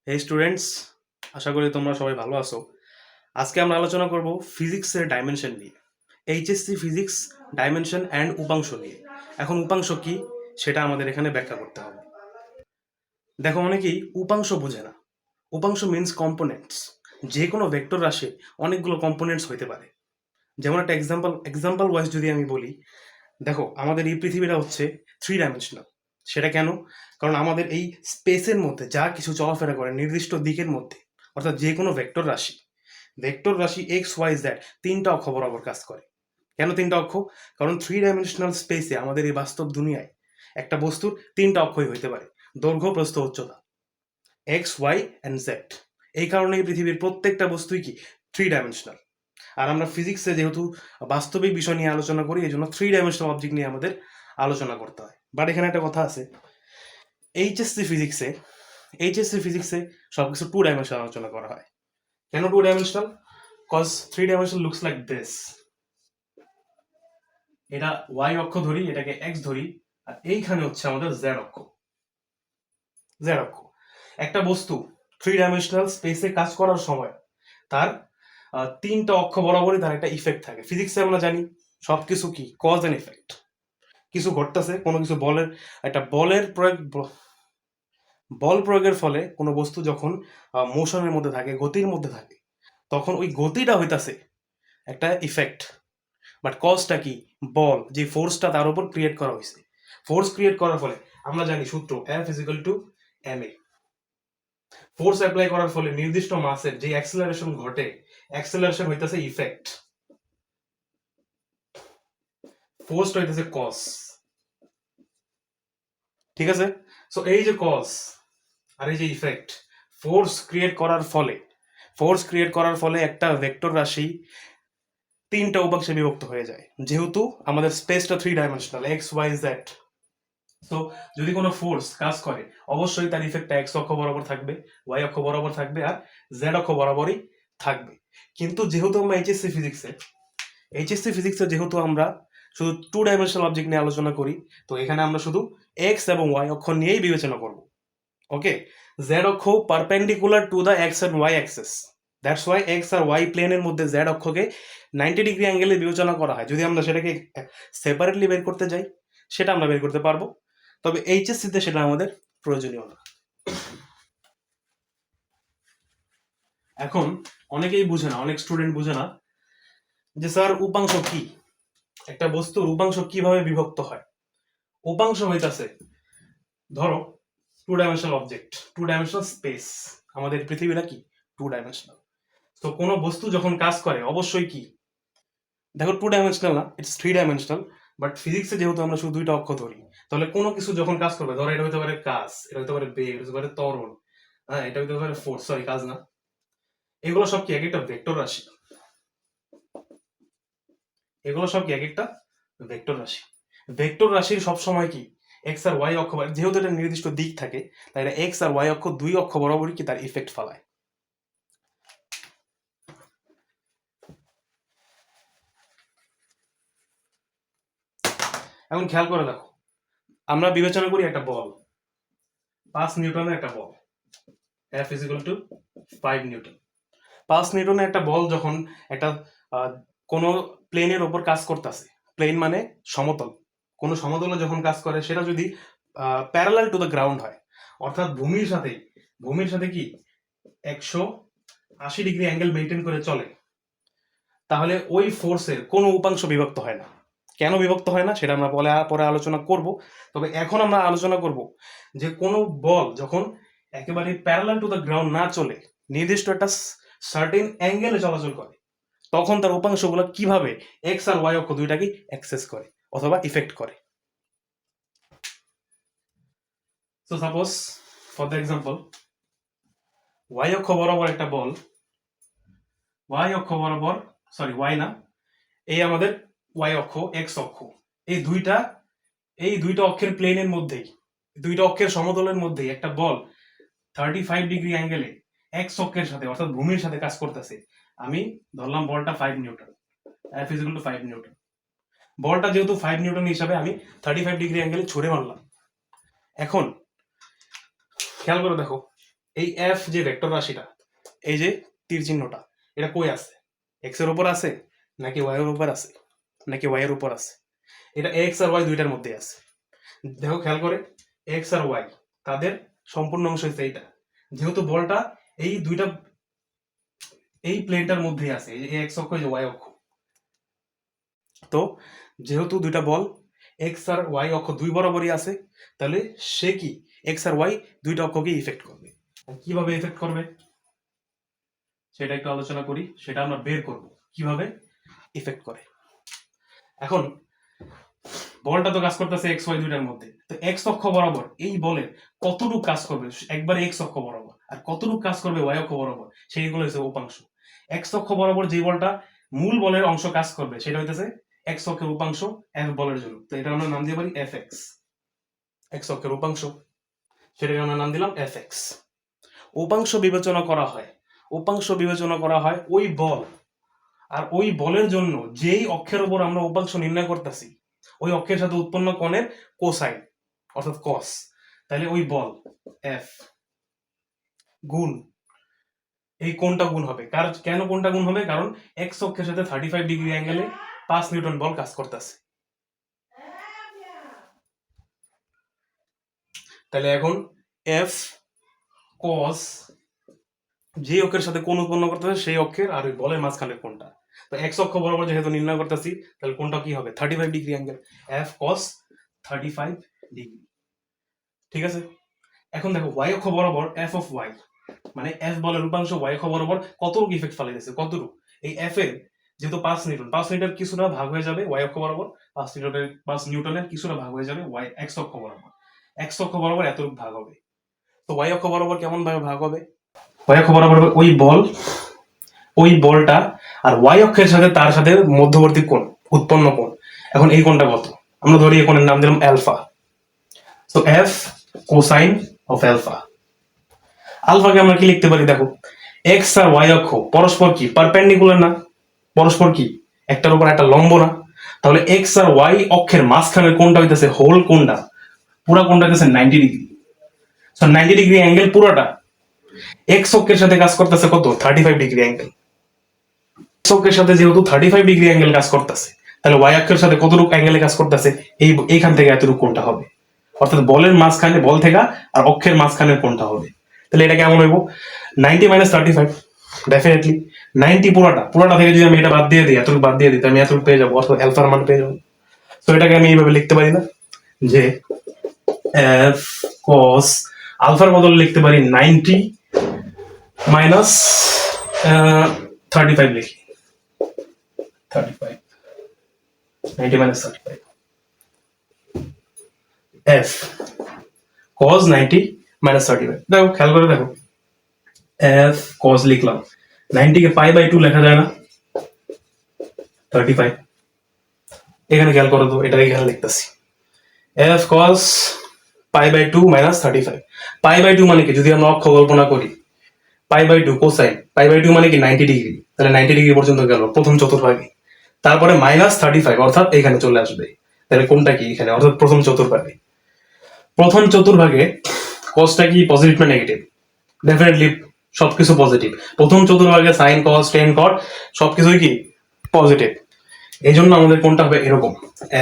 এই স্টুডেন্টস, আশা করি তোমরা সবাই ভালো আছো। আজকে আমরা আলোচনা করব ফিজিক্সের ডাইমেনশন নিয়ে, এইচএসসি ফিজিক্স ডাইমেনশন অ্যান্ড উপাংশ নিয়ে। এখন উপাংশ কি সেটা আমাদের এখানে ব্যাখ্যা করতে হবে। দেখো, অনেকেই উপাংশ বোঝে না। উপাংশ মিন্স কম্পোনেন্টস। যে কোনো ভেক্টর রাশি অনেকগুলো কম্পোনেন্টস হইতে পারে। যেমন একটা এক্সাম্পল ওয়াইজ যদি আমি বলি, দেখো আমাদের এই পৃথিবীটা হচ্ছে 3 ডাইমেনশনাল। সেটা কেন? কারণ আমাদের এই স্পেসের মধ্যে যা কিছু চলাফেরা করে নির্দিষ্ট দিকের মধ্যে, অর্থাৎ যে কোনো ভেক্টর রাশি এক্স ওয়াই জেড 3টা অক্ষ বরাবর কাজ করে। কেন 3টা অক্ষ? কারণ 3 ডাইমেনশনাল স্পেসে আমাদের এই বাস্তব দুনিয়ায় একটা বস্তুর 3টা অক্ষই হইতে পারে: দৈর্ঘ্য, প্রস্থ, উচ্চতা, এক্স ওয়াই অ্যান্ড জেড। এই কারণে এই পৃথিবীর প্রত্যেকটা বস্তুই কি 3 ডাইমেনশনাল। আর আমরা ফিজিক্সে যেহেতু বাস্তবিক বিষয় নিয়ে আলোচনা করি, এই জন্য 3 ডাইমেনশনাল অবজেক্ট নিয়ে আমাদের আলোচনা করতে হয়। বাট এখানে একটা কথা আছে, এইচএসসি ফিজিক্সে এইচএসসি ফিজিক্সে সবকিছু 2 ডাইমেনশনাল আলোচনা করা হয়। কেন 2 dimensional? Cause 3 dimensional looks like this. এটা ওয়াই অক্ষ ধরি, এটাকে এক্স ধরি, আর এইখানে হচ্ছে আমাদের জেড অক্ষ। একটা বস্তু 3 ডাইমেনশনাল স্পেসে কাজ করার সময় তার 3টা অক্ষ বরাবরই তার একটা ইফেক্ট থাকে। ফিজিক্সে আমরা জানি সবকিছু কি কজ এন্ড ইফেক্ট। কিছু ঘটতেছে, কোনো কিছু বল প্রয়োগের ফলে কোনো বস্তু যখন মোশনের মধ্যে থাকে, গতির মধ্যে থাকে, তখন ওই গতিটা হইতাছে একটা ইফেক্ট। বাট কজটা কি? বল, যে ফোর্সটা তার উপর ক্রিয়েট করা হয়েছে। ফোর্স ক্রিয়েট করার ফলে আমরা জানি সূত্র F = ma। ফোর্স অ্যাপ্লাই করার ফলে নির্দিষ্ট মাসের যে অ্যাক্সেলারেশন ঘটে, অ্যাক্সেলারেশন হইতাছে ইফেক্ট, ফোর্সটা হইতাছে কজ। ঠিক আছে? সো এই যে কজ আর এই যে ইফেক্ট, ফোর্স ক্রিয়েট করার ফলে একটা ভেক্টর রাশি 3টা উপাংশে বিভক্ত হয়ে যায়। যেহেতু আমাদের স্পেসটা 3 ডাইমেনশনাল, এক্স ওয়াই জেড, তো যদি কোনো ফোর্স কাজ করে অবশ্যই তার ইফেক্টটা এক্স অক্ষ বরাবর থাকবে, ওয়াই অক্ষ বরাবর থাকবে, আর জেড অক্ষ বরাবরই থাকবে। কিন্তু যেহেতু আমরা এইচএসসি ফিজিক্সে যেহেতু আমরা শুধু 2 ডাইমেনশনাল অবজেক্ট নিয়ে আলোচনা করি, তো এখানে আমরা শুধু এক্স এবং ওয়াই অক্ষ নিয়েই বিবেচনা করব। ওকে, জেড অক্ষ perpendicular to the X and Y axes. That's Y X আর ওয়াই প্লেনের মধ্যে জেড অক্ষকে 90 ডিগ্রি অ্যাঙ্গেলে বিবেচনা করা হয়। যদি আমরা সেটাকে সেপারেটলি বের করতে যাই, সেটা আমরা বের করতে পারবো, তবে এইচএসসিতে সেটা আমাদের প্রয়োজনীয় না। এখন অনেকেই বুঝে না, অনেক স্টুডেন্ট বুঝে না যে স্যার উপাংশ কি, একটা বস্তুর উপাংশ কিভাবে বিভক্ত হয়। উপাংশ হইতাছে, ধরো 2 ডাইমেনশনাল অবজেক্ট, 2 ডাইমেনশনাল স্পেস, আমাদের পৃথিবীটা কি 2 ডাইমেনশনাল। তো কোনো বস্তু যখন কাজ করে অবশ্যই কি, দেখো 2 ডাইমেনশনাল না, ইটস 3 ডাইমেনশনাল। বাট ফিজিক্সে যেহেতু আমরা শুধু 2টা অক্ষ ধরি, তাহলে কোনো কিছু যখন কাজ করবে, ধরো এটা হতে পারে কাজ, এটা হতে পারে বেগ, এটা হতে পারে ত্বরণ, হ্যাঁ, এটা হতে পারে ফোর্স, সরি কাজ না, এগুলো সব কি এক একটা ভেক্টর রাশি। ভেক্টর রাশির সবসময় কি এক্স আর ওয়াই অক্ষ, যেহেতু এটা নির্দিষ্ট দিক থাকে, তাই এটা এক্স আর ওয়াই অক্ষ 2 অক্ষ বরাবরই কি তার ইফেক্ট ফেলায়। এখন খেয়াল করে দেখো, আমরা বিবেচনা করি একটা বল, 5 নিউটনের একটা বল, F = 5 নিউটন। 5 নিউটনের একটা বল যখন একটা কোনো প্লেনের ওপর কাজ করতেছে, প্লেন মানে সমতল, কোনো সমতলে যখন কাজ করে, সেটা যদি প্যারালাল টু দ্য গ্রাউন্ড হয়, অর্থাৎ ভূমির সাথে কি 180 ডিগ্রি অ্যাঙ্গেল মেনটেন করে চলে, তাহলে ওই ফোর্সের কোনো উপাংশ বিভক্ত হয় না। কেন বিভক্ত হয় না সেটা আমরা পরে আলোচনা করব। তবে এখন আমরা আলোচনা করব যে কোনো বল যখন একেবারে প্যারালাল টু দ্য গ্রাউন্ড না চলে, নির্দিষ্ট একটা সার্টেন অ্যাঙ্গেলে চলাচল করে, তখন তার উপাংশগুলো কিভাবে এক্স আর ওয়াই অক্ষ দুইটাকে অ্যাক্সেস করে অথবা ইফেক্ট করে। So suppose for the example, Y অক্ষ বরাবর একটা বল, ওয়াই না, এই আমাদের ওয়াই অক্ষ, এক্স অক্ষ, এই দুইটা অক্ষের প্লেনের মধ্যেই, দুইটা অক্ষের সমতলের মধ্যেই একটা বল 35 ডিগ্রি অ্যাঙ্গেলে এক্স অক্ষের সাথে অর্থাৎ ভূমির সাথে কাজ করতেছে। আমি ধরলাম বলটা 5 নিউটন, F = 5 নিউটন। বলটা যেহেতু 5 নিউটন হিসাবে আমি 35 ডিগ্রি অ্যাঙ্গেলে ছুড়ে মারলাম। এখন খেয়াল করে দেখো, এই এফ যে ভেক্টর রাশিটা, এই যে তীর চিহ্নটা, এটা কই আছে? এক্স এর উপর আছে নাকি ওয়াই এর উপর আছে নাকি ওয়াই এর উপর আছে? এটা এক্স আর ওয়াই দুইটার মধ্যে আছে। দেখো খেয়াল করে, এক্স আর ওয়াই তাদের সম্পূর্ণ অংশ হচ্ছে এইটা। যেহেতু বলটা এই দুইটা এই প্লেনটার মধ্যেই আছে, এই এক্স অক্ষ এই যে ওয়াই অক্ষ, তো যেহেতু দুইটা বল এক্স আর ওয়াই অক্ষ দুই বরাবরই আছে, তাহলে সে কি এক্স আর ওয়াই দুইটা অক্ষকে ইফেক্ট করবে। কিভাবে ইফেক্ট করবে সেটা একটু আলোচনা করি, সেটা আমরা বের করব কিভাবে ইফেক্ট করে। এখন বলটা তো কাজ করতেছে এক্স ওয়াই দুইটার মধ্যে, তো এক্স অক্ষ বরাবর এই বলের কতটুকু কাজ করবে একবারে এক্স অক্ষ বরাবর, আর কতটুকু কাজ করবে ওয়াই অক্ষ বরাবর, সেইগুলো হচ্ছে উপাংশ। এক্স অক্ষ বরাবর যে বলটা মূল বলের অংশ কাজ করবে সেটা হইতেছে এক্স অক্ষের উপাংশ এফ বলের জন্য, তো এটা আমরা নাম দিয়ে পারি এফ এক্স। এক্স অক্ষের উপাংশ, সেটাকে আমরা নাম দিলাম এফ এক্স। উপাংশ বিবেচনা করা হয়, উপাংশ বিবেচনা করা হয় ওই বল আর ওই বলের জন্য যেই অক্ষের উপর আমরা উপাংশ নির্ণয় করতেছি ওই অক্ষের সাথে উৎপন্ন কোণের কোসাইন অর্থাৎ কস। তাহলে ওই বল এফ গুণ এই কোণটা গুণ হবে। কেন কোণটা গুণ হবে? কারণ এক্স অক্ষের সাথে 35 ডিগ্রি অ্যাঙ্গেলে 5 নিউটন বল কাজ করতেছে। তাহলে এখন এফ কস যে অক্ষের সাথে কোণ উৎপন্ন করতেছে সেই অক্ষের আর ওই বলের মাঝখানের কোণটা, তো এক্স অক্ষ বরাবর যেহেতু নির্ণয় করতেছি তাহলে কোণটা কি হবে? 35 ডিগ্রি অ্যাঙ্গেল, এফ কস 35 ডিগ্রি। ঠিক আছে, এখন দেখো ওয়াই অক্ষ বরাবর এফ অফ ওয়াই মানে এফ বলের উপাংশ ওয়াই অক্ষ বরাবর কতটুকু ইফেক্ট ফেলে দিয়েছে, কতটুকু? এই এফ এর যেহেতু 5 নিউটন কিছুটা ভাগ হয়ে যাবে ওয়াই অক্ষ বরাবর, 5 নিউটনের কিছুটা ভাগ হয়ে যাবে ওয়াই এক্স অক্ষ বরাবর, এক্স অক্ষ বরাবর এতটুকু ভাগ হবে। তো ওয়াই অক্ষ বরাবর কেমন ভাবে ভাগ হবে? ওয়াই অক্ষ বরাবর ওই বলটা আর ওয়াই অক্ষের সাথে তার সাথে মধ্যবর্তী কোণ উৎপন্ন কোণ। এখন এই কোণটা কত? আমরা ধরি এই কোণের নাম দিলাম alpha. So F cosine of alpha. আলফাকে আমরা কি লিখতে পারি? দেখো এক্স আর ওয়াই অক্ষ পরস্পর কি পারপেন্ডিকুলার না? পরস্পর কি একটার উপর একটা লম্ব না? তাহলে এক্স আর ওয়াই অক্ষের মাঝখানের কোণটা হইতেছে হোল কোণটা, পুরা কোণটা হইতেছে 90 ডিগ্রি। সো 90 ডিগ্রি অ্যাঙ্গেল পুরোটা এক্স অক্ষের সাথে কাজ করতেছে কত? 35 ডিগ্রি অ্যাঙ্গেল। এক্স অক্ষের সাথে যেহেতু 35 ডিগ্রি অ্যাঙ্গেল কাজ করতেছে, তাহলে ওয়াই অক্ষের সাথে কতটুকু অ্যাঙ্গেলে কাজ করতেছে? এইখান থেকে এতটুকু কোণটা হবে, অর্থাৎ বলের মাঝখানে বল থেকে আর অক্ষের মাঝখানের কোণটা হবে। তাহলে এটা কেমন হইব? 90 মাইনাস 35, ডেফিনেটলি 90 পুরোটা থেকে যদি আমি এটা বাদ দিয়ে দিই, এতটুকু বাদ দিয়ে দিই, আমি এতটুকু পেয়ে যাবো, অর্থাৎ অ্যালফার মান পেয়ে যাবো। তো এটাকে আমি এইভাবে লিখতে পারি না যে এফ কস আলফার বদলে লিখতে পারি 90 মাইনাস 35 লিখি, 35 90 মাইনাস 35 এফ cos 90 মাইনাস 35। দেখো খেয়াল করে দেখো, এফ cos লিখলাম, 90 কে পাই বাই 2 লেখা যায় না? 35 এখানে খেয়াল করো তো, এটা এখানে লিখতেছি F cos pi by 2 minus 35। Pi by 2 মানে কি? যদি আমরা অক্ষ কল্পনা করি, pi by 2 cosine pi by 2 মানে কি 90 ডিগ্রি, তাহলে 90 ডিগ্রি পর্যন্ত গেল প্রথম চতুর্ভাগে, তারপরে মাইনাস 35 অর্থাৎ এখানে চলে আসবে। তাহলে কোনটা কি এখানে? অর্থাৎ প্রথম চতুর্ভাগে। প্রথম চতুর্ভাগে কসটা কি পজিটিভ না নেগেটিভ? ডেফিনেটলি সবকিছু পজিটিভ। প্রথম চতুর্ভাগে সাইন কস টেন কট সবকিছুই কি পজিটিভ। এই জন্য আমাদের কোনটা হবে এরকম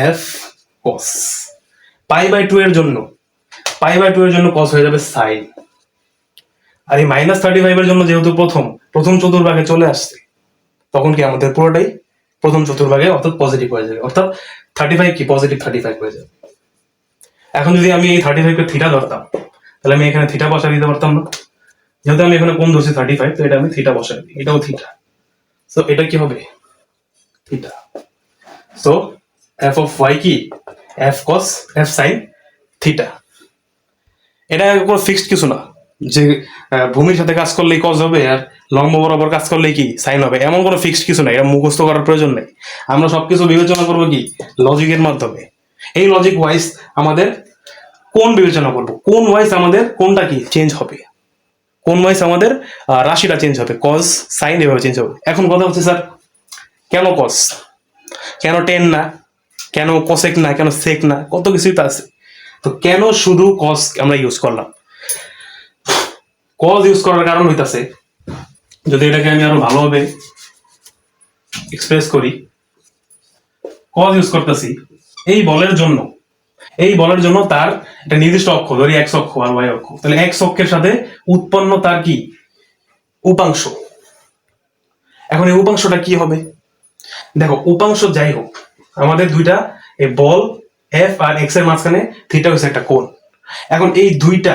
এফ কস। পাই বাই 2 এর জন্য কস হয়ে যাবে সাইন, আর এই মাইনাস 35 এর জন্য যেহেতু প্রথম চতুর্ভাগে চলে আসছে, তখন কি আমাদের পুরোটাই প্রথম চতুর্ভাগে অর্থাৎ পজিটিভ হয়ে যাবে, অর্থাৎ 35 কি পজিটিভ 35 হয়ে যাবে। এখন যদি আমি এই 35 কে থিটা ধরতাম, তাহলে আমি এখানে থিটা বসা দিতে পারতাম না? যেহেতু আমি এখানে কোণ ধরছি 35, তো এটা আমি থিটা বসাই দিই, এটাও থিটা। সো এটা কি হবে? Theta. So F of Y কি? F cos F sine theta. এটা কোনো ফিক্সড কিছু না যে ভূমির সাথে কাজ করলেই কস হবে আর লম্ব বরাবর কাজ করলেই কি সাইন হবে, এমন কোনো ফিক্সড কিছু নাই, এটা মুখস্থ করার প্রয়োজন নেই। আমরা সবকিছু বিবেচনা করবো কি লজিকের মাধ্যমে। এই লজিক ওয়াইজ আমাদের কোন বিবেচনা করব, কোন ওয়াইজ আমাদের কোনটা কি চেঞ্জ হবে, কোন ওয়াইজ আমাদের রাশিটা চেঞ্জ হবে, কস সাইন এভাবে চেঞ্জ হবে। এখন কথা হচ্ছে স্যার কেন কস, কেন টেন না, কেন কসেক না, কেন সেক না, কত কিছুই তো আছে। তো কেন শুধু কস আমরা ইউজ করলাম? কজ ইউজ করার কারণ হইতাছে, যদি এটাকে আমি আরো ভালোভাবে এক্সপ্রেস করি, কজ ইউজ করতেছি এই বলের জন্য তার একটা নির্দিষ্ট অক্ষ, ধরি এক্স অক্ষ আর ওয়াই অক্ষ, তাহলে এক্স অক্ষের সাথে উৎপন্ন তার কি উপাংশ। এখন এই উপাংশটা কি হবে? দেখো উপাংশ যাই হোক, আমাদের দুইটা এই বল এফ আর এক্স এর মাঝখানে থিটা হচ্ছে একটা কোণ। এখন এই দুইটা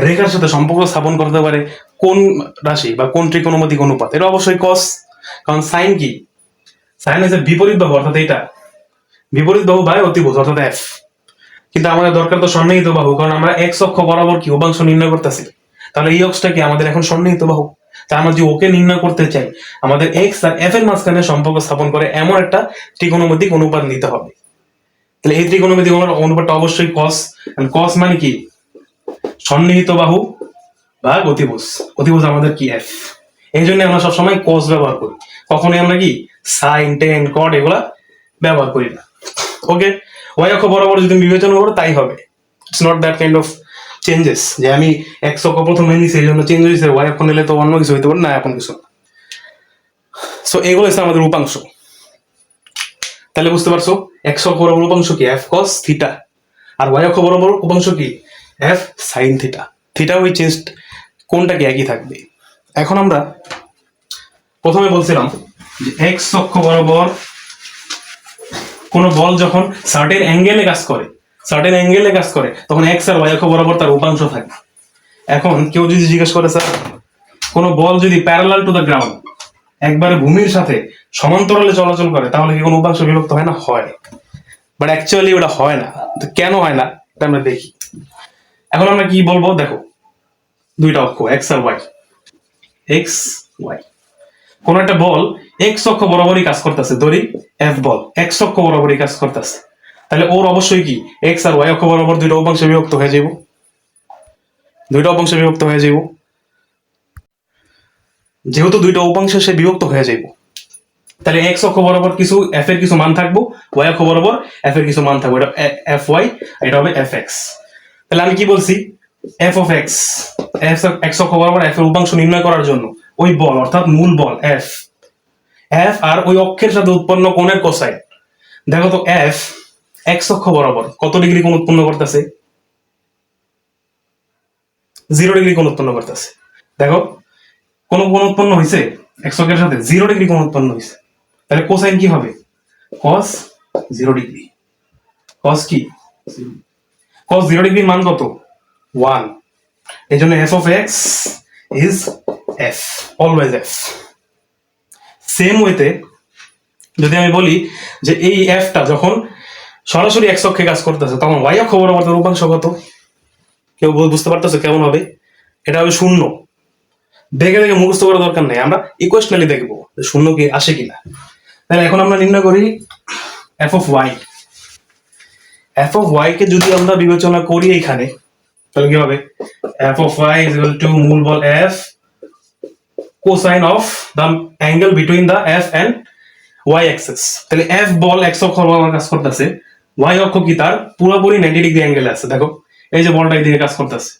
রেখার সাথে সম্পর্ক স্থাপন করতে পারে কোন রাশি বা কোন ত্রিকোণমিতিক অনুপাত? এটা অবশ্যই কস, কারণ সাইন কি, সাইন হচ্ছে বিপরীত বাহু, অর্থাৎ এটা বিপরীত বাহু বাই অতিভুজ অর্থাৎ এফ। কিন্তু আমাদের দরকার তো সন্নিহিত বাহু, কারণ আমরা এক্স অক্ষ বরাবর কি উপাংশ নির্ণয় করতেছি। তাহলে এই অক্ষটা কি আমাদের এখন সন্নিহিত বাহু। তা আমরা যদি ওকে নির্ণয় করতে চাই, আমাদের এক্স আর এফ এর মাঝখানে সম্পর্ক স্থাপন করে এমন একটা ত্রিকোণমিতিক অনুপাত নিতে হবে। তাহলে এই ত্রিকোণমিতিক অনুপাতটা অবশ্যই কস। কস মানে কি, সন্নিহিত বাহু বা অতিভুজ। অতিভুজ আমাদের কি এফ। এই জন্য আমরা সবসময় কস ব্যবহার করি, কখনোই আমরা কি সাইন টেন কট এগুলা ব্যবহার করি না। ওকে, ওয়াই অক্ষ বরাবর যদি বিবেচনা করো তাই হবে। It's not that kind of changes যে আমি এক্স অক্ষ প্রথমে নিয়েছি এই জন্য চেঞ্জ হয়েছে, ওয়াই অক্ষ নিলে তো অন্য কিছু হইতে পারে না, এখন কিছু না। সো এগুলো হচ্ছে আমাদের উপাংশ। তাহলে বুঝতে পারছো এক্স অক্ষ বরাবর উপাংশ কি এফ কস থিটা, আর ওয়াই অক্ষ বরাবর উপাংশ কি এফ সাইন থিটা। থিটা ওই চেঞ্জ কোনটা কি একই থাকবে। এখন আমরা প্রথমে বলছিলাম যে এক্স অক্ষ বরাবর কোন বল যখন সার্টেন অ্যাঙ্গেলে কাজ করে তখন এক্স আর ওয়াই অক্ষ বরাবর তার উপাংশ থাকে। এখন কেউ যদি জিজ্ঞেস করে স্যার কোন বল যদি প্যারালাল টু দ্য গ্রাউন্ড একবারে ভূমির সাথে সমান্তরালে চলাচল করে তাহলে কি কোনো উপাংশ বিভক্ত হয় না? হয়, বাট অ্যাকচুয়ালি ওটা হয় না। তো কেন হয় না এটা আমরা দেখি। এখন আমরা কি বলবো, দেখো দুইটা অক্ষ এক্স আর ওয়াই, এক্স ওয়াই, কোন একটা বল এক্স অক্ষ বরাবরই কাজ করতেছে, ধরি এফ বল এক্স অক্ষ বরাবরই কাজ করতেছে, তাহলে ওর অবশ্যই কি এক্স আর ওয়াই অক্ষ বরাবর দুইটা উপাংশে বিভক্ত হয়ে যাব, যেহেতু দুইটা উপাংশে সে বিভক্ত হয়ে যাব, তাহলে এক্স অক্ষ বরাবর কিছু এফ এর কিছু মান থাকবো, ওয়াই অক্ষ বরাবর এফ এর কিছু মান থাকবো, এটা এফ ওয়াই, এটা হবে এফ এক্স। তাহলে আমি কি বলছি, এফ অফ এক্স, এক্স অক্ষ বরাবর এফ এর উপাংশ নির্ণয় করার জন্য ওই বল অর্থাৎ মূল বল এফ আর ওই অক্ষের সাথে উৎপন্ন কোণের কোসাইন। দেখো তো এফ এক্স অক্ষ বরাবর কত ডিগ্রি কোণ উৎপন্ন করতেছে? 0 ডিগ্রি কোণ উৎপন্ন করতেছে। দেখো কোন কোণ উৎপন্ন হয়েছে এক্স অক্ষের সাথে? 0 ডিগ্রি কোণ উৎপন্ন হয়েছে। তাহলে কোসাইন কি হবে? কস 0 ডিগ্রি। কস কি? কস 0 ডিগ্রির মান কত? 1। এই জন্য F of x is F, always F. Same ওয়েতে যদি আমি বলি যে এই এফটা যখন সরাসরি এক্স অক্ষে কাজ করতেছে তখন ওয়াই অক্ষ বরাবর তার উপাংশ কত? কেউ বুঝতে পারতেছে কেমন হবে? এটা হবে 0। দেখে দেখে মুখস্থ করার দরকার নেই, আমরা ইকুয়েশনালি দেখবো যে 0 কি আসে কিনা। তাহলে এখন আমরা নির্ণয় করি F of Y. F of Y কে যদি আমরা বিবেচনা করি এখানে, তাহলে কি হবে? F of Y is equal to মূল বল F cosine of the angle between the F and Y axis. তাহলে এফ বল এক্স অক্ষ বরাবর কাজ করতেছে, ওয়াই অক্ষ কি তার পুরোপুরি 90 ডিগ্রি অ্যাঙ্গেলে আছে। দেখো এই যে বলটা এইদিকে কাজ করতেছে,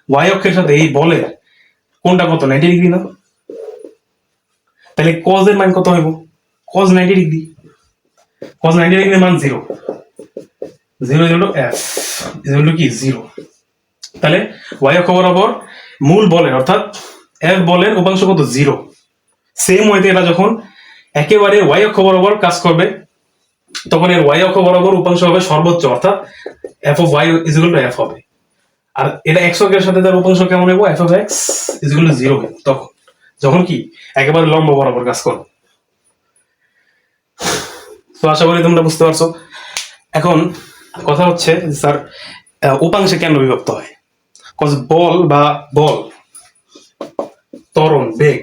ওয়াই অক্ষের সাথে এই বলের কোনটা কত? 90 ডিগ্রি না? তাহলে কজ এর মান কত হইব? Cause 90 degree. কজ 90 ডিগ্রির মান 0। 0 is equal to F is equal two কি 0। তাহলে ওয়াই অক্ষ বরাবর মূল বলের অর্থাৎ এফ বলের উপাংশ কত? 0। সেম ওয়েতে এটা যখন একেবারে ওয়াই অক্ষ বরাবর কাজ করবে তখন এর ওয়াই অক্ষ বরাবর উপাংশ হবে সর্বোচ্চ, অর্থাৎ F of Y is equal to F হবে। আর এটা এক্স অক্ষের সাথে তার উপাংশ কেমন হবে? F of x is equal two 0 হবে তখন, যখন কি একেবারে লম্ব বরাবর কাজ করবে। তো আশা করি তোমরা বুঝতে পারছো। এখন কথা হচ্ছে স্যার উপাংশে কেন বিভক্ত হয়? কজ বল বা ত্বরণ বেগ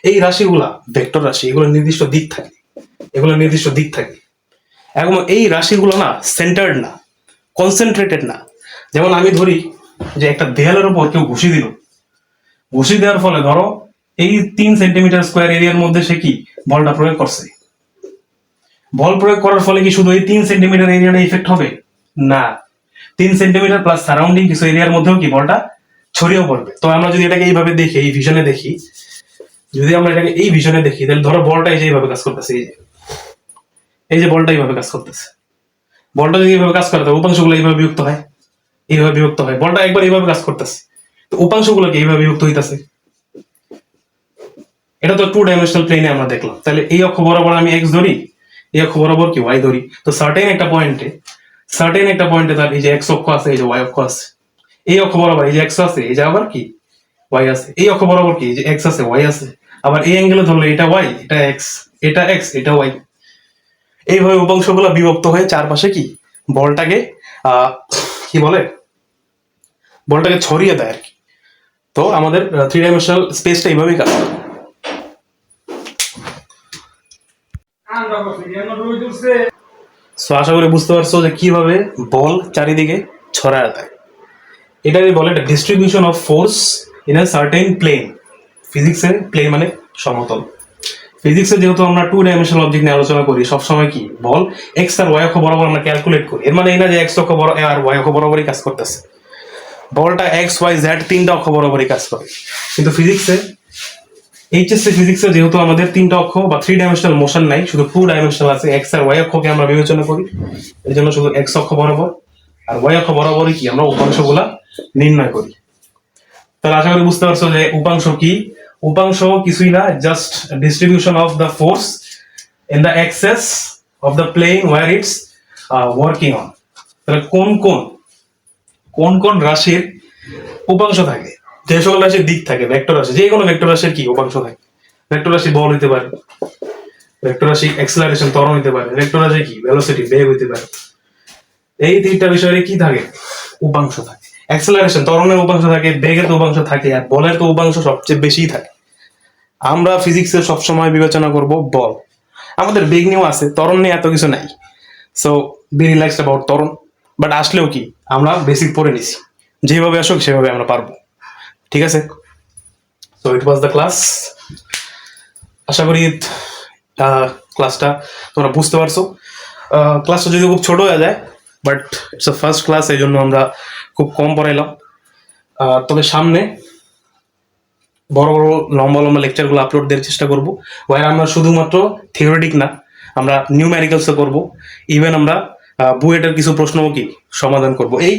এই রাশিগুলা ভেক্টর রাশি, এগুলো নির্দিষ্ট দিক থাকে, এবং এই রাশিগুলো না সেন্টার্ড না, কনসেন্ট্রেটেড না। যেমন আমি ধরি যে একটা দেয়ালের উপর কেউ ঘুষি দেওয়ার ফলে ধরো এই 3 সেন্টিমিটার স্কোয়ার এরিয়ার মধ্যে সে কি বলটা প্রয়োগ করছে। বল প্রয়োগ করার ফলে কি শুধু এই 3 সেন্টিমিটার এরিয়াটা ইফেক্ট হবে? না, 3 সেন্টিমিটার প্লাস সারাউন্ডিং কিছু এরিয়ার মধ্যেও কি বলটা ছড়িয়েও পড়বে। তো আমরা যদি এটাকে এইভাবে দেখি, এই ভিশনে দেখি, যদি আমরা এটাকে এই ভিশনে দেখি, তাহলে ধরো বলটা এই যে এইভাবে কাজ করতেছে, এই যে বলটা এইভাবে কাজ করতেছে, বলটা যদি এইভাবে কাজ করে তো উপাংশগুলো এইভাবে বিভক্ত হয়, এইভাবে বিভক্ত হয়। বলটা একবার এইভাবে কাজ করতেছে, তো উপাংশগুলোকে এইভাবে বিভক্ত হইতাছে। এটা তো 2 ডাইমেনশনাল প্লেনে আমরা দেখলাম। তাহলে এই অক্ষ বরাবর আমি এক্স ধরি, এই অক্ষ বরাবর কি ওয়াই ধরি। তো সার্টেন একটা পয়েন্টে তার এই যে এক্স অক্ষ আছে, এই যে ওয়াই অক্ষ আছে। এই অক্ষ বরাবর এই যে এক্স আছে, এই যে আবার কি ওয়াই আছে। এই অক্ষ বরাবর কি এই যে এক্স আছে, ওয়াই আছে। আবার এই অ্যাঙ্গেলে ধরলে এটা ওয়াই, এটা এক্স, এটা এক্স, এটা ওয়াই। এইভাবে উপাংশগুলো বিভক্ত হয়ে চারপাশে কি বলটাকে কি বলে, বলটাকে ছড়িয়ে দেয় আর কি। তো আমাদের 3 ডাইমেনশনাল স্পেসটা এইভাবেই কাজ করে। সো আশা করি বুঝতে পারছো যে কিভাবে বল চারিদিকে ছড়ায় দেয়। এটাকে বলে distribution of force in a certain plane. ফিজিক্সের প্লেন মানে সমতল। ফিজিক্সে যেহেতু আমরা 2 ডাইমেনশনাল অবজেক্ট নিয়ে আলোচনা করি, সবসময় কি বল এক্স আর ওয়াই অক্ষ বরাবর আমরা ক্যালকুলেট করি। এর মানে এই না যে এক্স অক্ষ বরাবর আর ওয়াই অক্ষ বরাবরই কাজ করতেছে। বলটা এক্স ওয়াই জেড 3টা অক্ষ বরাবরই কাজ করে। কিন্তু ফিজিক্সে, এইচএসসি ফিজিক্সে যেহেতু আমাদের 3টা অক্ষ বা 3 ডাইমেনশনাল মোশন নাই, শুধু 2 ডাইমেনশনাল আছে, এক্স আর ওয়াই অক্ষকে আমরা বিবেচনা করি। এর জন্য শুধু এক্স অক্ষ বরাবর আর ওয়াই অক্ষ বরাবরই কি আমরা উপাংশগুলা নির্ণয় করি। তাহলে আশা করি বুঝতে পারছো যে উপাংশ কি। উপাংশ কিছুই না, just distribution of the force in the axes of the plane where it's working on. তাহলে কোন কোন রাশির উপাংশ থাকে, যে সকল রাশির দিক থাকে, ভেক্টর রাশি, যে কোনো ভেক্টর রাশির কি উপাংশ থাকে। ভেক্টর রাশি বল হইতে পারে, ভেক্টর রাশি অ্যাক্সেলারেশন ত্বরণ হইতে পারে, ভেক্টর রাশি কি ভেলোসিটি বেগ হইতে পারে। এই 3টা বিষয়ে কি থাকে, উপাংশ থাকে। অ্যাক্সেলারেশন ত্বরণের উপাংশ থাকে, বেগের তো উপাংশ থাকে, আর বলের তো উপাংশ সবচেয়ে বেশিই থাকে। আমরা ফিজিক্সে সবসময় বিবেচনা করব বল। আমাদের বেগ নিয়েও আছে, ত্বরণ নিয়ে এত কিছু নাই। সো বি রিল্যাক্সড অ্যাবাউট ত্বরণ। বাট আসলেও কি আমরা বেসিক পড়ে নিছি, যেভাবে আসুক সেভাবে আমরা পারবো। ঠিক আছে, so it was the class. আশা করি ক্লাসটা তোমরা বুঝতে পারছো। ক্লাসটা যদি খুব ছোট হয়ে যায়, but it's a first class, এই জন্য আমরা খুব কম পড়াইলাম। তবে সামনে বড় বড় লম্বা লম্বা লেকচারগুলো আপলোড দেওয়ার চেষ্টা করবো। ওয়ার আমরা শুধুমাত্র থিওরিটিক না, আমরা নিউমেরিক্যালসও করবো। ইভেন আমরা বুয়েটের কিছু প্রশ্নও কি সমাধান করব এই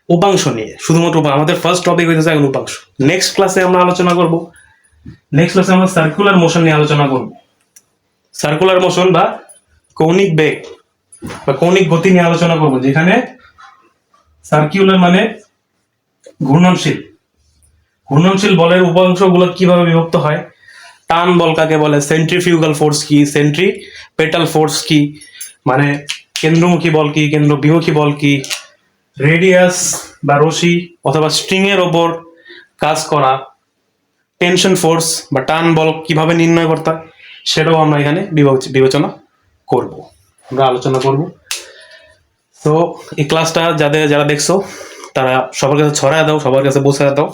উপাংশ নিয়ে, শুধুমাত্র আমাদের ফার্স্ট টপিক হইতেছে এখন উপাংশ। নেক্সট ক্লাসে আমরা আলোচনা করব, নেক্সট ক্লাসে আমরা সার্কুলার মোশন নিয়ে আলোচনা করব। সার্কুলার মোশন বা কৌণিক বেগ বা কৌণিক গতি নিয়ে আলোচনা করব, যেখানে সার্কুলার মানে ঘূর্ণনশীল বলের উপাংশগুলো কিভাবে বিভক্ত হয়, টান বল কাকে বলে, সেন্ট্রিফিউগাল ফোর্স কি, সেন্ট্রিপেটাল ফোর্স কি, মানে কেন্দ্রমুখী বল কি, কেন্দ্র বিমুখী বল কি, রেডিয়াস বা রশি অথবা স্ট্রিং এর ওপর কাজ করা টেনশন ফোর্স বা টান বল কিভাবে নির্ণয় করতে হয়, সেটাও আমরা এখানে বিবেচনা করব, আমরা আলোচনা করব। তো এই ক্লাসটা যারা দেখছো তারা সবার কাছে ছড়ায় দাও, সবার কাছে পৌঁছায় দাও।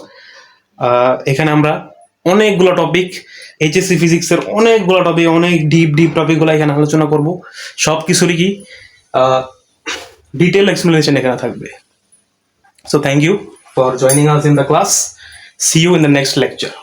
এখানে আমরা অনেকগুলো টপিক, এইচএসসি ফিজিক্সের অনেকগুলো টপিক, অনেক ডিপ টপিকগুলো এখানে আলোচনা করব। সব কিছুরই কি ডিটেল এক্সপ্লেনেশন এখানে থাকবে। So thank you for joining us in the class. See you in the next lecture.